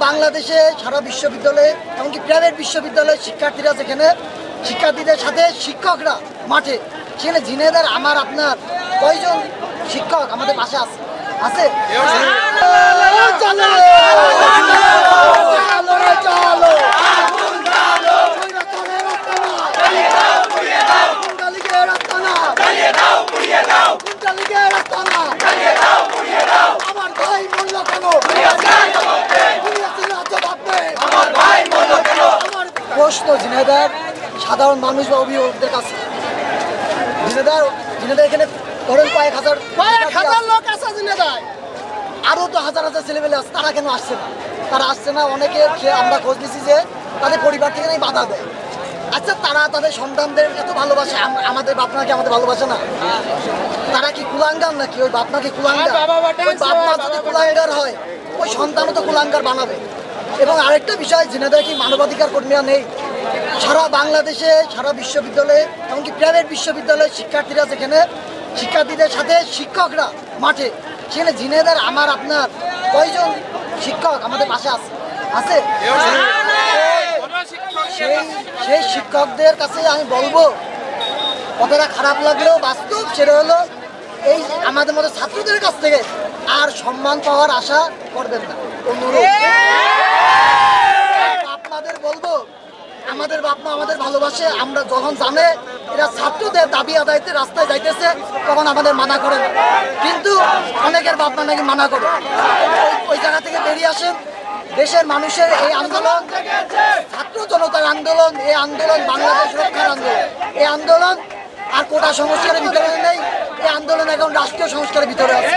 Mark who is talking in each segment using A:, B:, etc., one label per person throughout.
A: বাংলাদেশে সারা বিশ্ববিদ্যালয়ে এমনকি প্রাইভেট বিশ্ববিদ্যালয়ের শিক্ষার্থীরা যেখানে শিক্ষার্থীদের সাথে শিক্ষকরা মাঠে, সেখানে ঝিনাইদহের আমার আপনার কয়জন শিক্ষক আমাদের পাশে আছে? প্রশ্ন ঝিনাইদহের সাধারণ মানুষ বা অভিভাবকদের কাছে, ঝিনাইদহ এখানে ধরেন কয়েক হাজার লোক আছে ঝিনাইদহে, আরও তো হাজার হাজার ছেলেমেলে আছে, তারা কেন আসছে না? তারা আসছে না, অনেকে আমরা খোঁজ নিচ্ছি যে তাদের পরিবার থেকে নেই বাধা দেয়। আচ্ছা, তারা তাদের সন্তানদের এত ভালোবাসে, আমাদের বাপমা কি আমাদের ভালোবাসে না? তারা কি কুলাঙ্গার নাকি? ওই বাপমা কি কুলাঙ্গার? ওই বাপমা যদি কুলাঙ্গার হয়, ওই সন্তানও তো কুলাঙ্গার বানাবে। এবং আরেকটা বিষয়, ঝিনাইদহে কি মানবাধিকার কর্মীরা নেই? সারা বাংলাদেশে সারা বিশ্ববিদ্যালয়ে এমনকি প্রাইভেট বিশ্ববিদ্যালয়ের শিক্ষার্থীরা যেখানে শিক্ষার্থীদের সাথে শিক্ষকরা মাঠে, সেখানে ঝিনাইদহের আমার আপনার কয়জন শিক্ষক আমাদের পাশে আছে? সেই শিক্ষকদের কাছে আমি বলবো, কথাটা খারাপ লাগলেও বাস্তব, সেটা হলো এই আমাদের মতো ছাত্রদের কাছ থেকে আর সম্মান পাওয়ার আশা করবেন না। অনুরোধ আপনাদের বলবো, আমাদের বাপমা আমাদের ভালোবাসে, আমরা যখন জানে এরা ছাত্রদের দাবি আদায়তে রাস্তায় যাইতেছে তখন আমাদের মানা করে না, কিন্তু অনেকের বাপমা নাকি মানা করে। ওই জায়গা থেকে বেরিয়ে আসেন। দেশের মানুষের এই আন্দোলন, ছাত্র জনতার আন্দোলন, এই আন্দোলন বাংলাদেশ রক্ষার আন্দোলন। এই আন্দোলন আর কোটা সংস্কারের ভিতরে নেই, এই আন্দোলন এখন রাষ্ট্রীয় সংস্কারের ভিতরে আছে।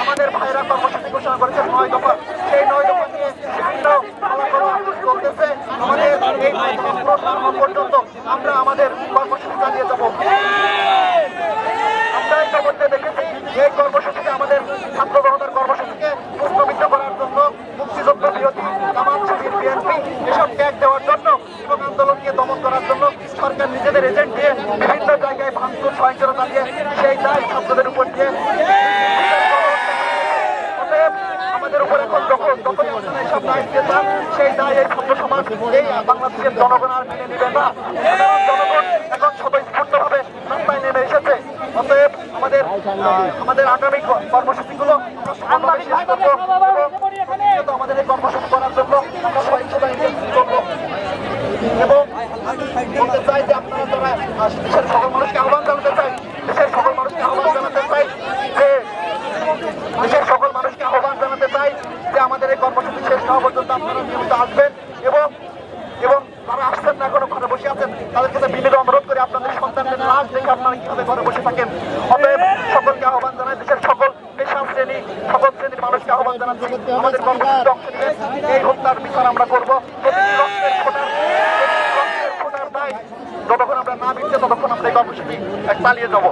B: আমাদের ভাইরা কর্মসূচি ঘোষণা করেছে 9 দফা। সেই 9 দফা নিয়ে বিভিন্ন কর্মসূচি চলতেছে। আমাদের এই পর্যন্ত আমরা আমাদের কর্মসূচি চালিয়ে যাবো। আমরা ইতিমধ্যে দেখেছি এই কর্মসূচিকে, আমাদের ছাত্র জনতার কর্মসূচিকে প্রশ্নবিদ্ধ করার জন্য, মুক্তিযুদ্ধ বিরোধী জামাত, শিবির, বিএনপি এসব ট্যাগ দেওয়ার জন্য এবং আন্দোলনকে দমন করার জন্য সরকার নিজেদের এজেন্ট দিয়ে বিভিন্ন জায়গায় ভাঙচুর, সহিংসতা দিয়ে সেই দায় ছাত্রদের উপর দিয়ে আমাদের উপর এখন যখনই আপনারা এইসব দায় দিয়ে চান, সেই দায় এই ছাত্র সমাজ, এই বাংলাদেশের জনগণ আর মেনে নেবে না। জনগণ এখন স্বতঃস্ফূর্তভাবে রাস্তায় নেমে এসেছে। অতএব আমাদের আগামী কর্মসূচিগুলো আমরা শেষ করবো এবং আমাদের এই কর্মসূচি করার জন্য আমরা সহিংসতা করবো। এবং বলতে চাই যে আপনারা যারা দেশের সকল মানুষকে আহ্বান জানাতে চাই, দেশের সকল মানুষকে আহ্বান জানাতে চাই যে আমাদের এই কর্মসূচি শেষ হওয়া পর্যন্ত আপনারা নিয়মিত আসবেন এবং যারা আসছেন না, এখনো ঘরে বসে আছেন, তাদের কাছে বিনীত অনুরোধ করে আপনাদের সন্তানদের লাশ দেখে আপনারা কিভাবে ঘরে বসে থাকেন। অতএব সকলকে আহ্বান জানাই, দেশের সকল পেশা শ্রেণী, সকল শ্রেণীর মানুষকে আহ্বান জানাচ্ছি আমাদের কর্মসূচিতে অংশ নেবেন। এই হত্যার বিচার আমরা করবো। রক্তের ফোটার দায় যতক্ষণ আমরা না মিটছে ততক্ষণ আমরা এই কর্মসূচি চালিয়ে যাবো।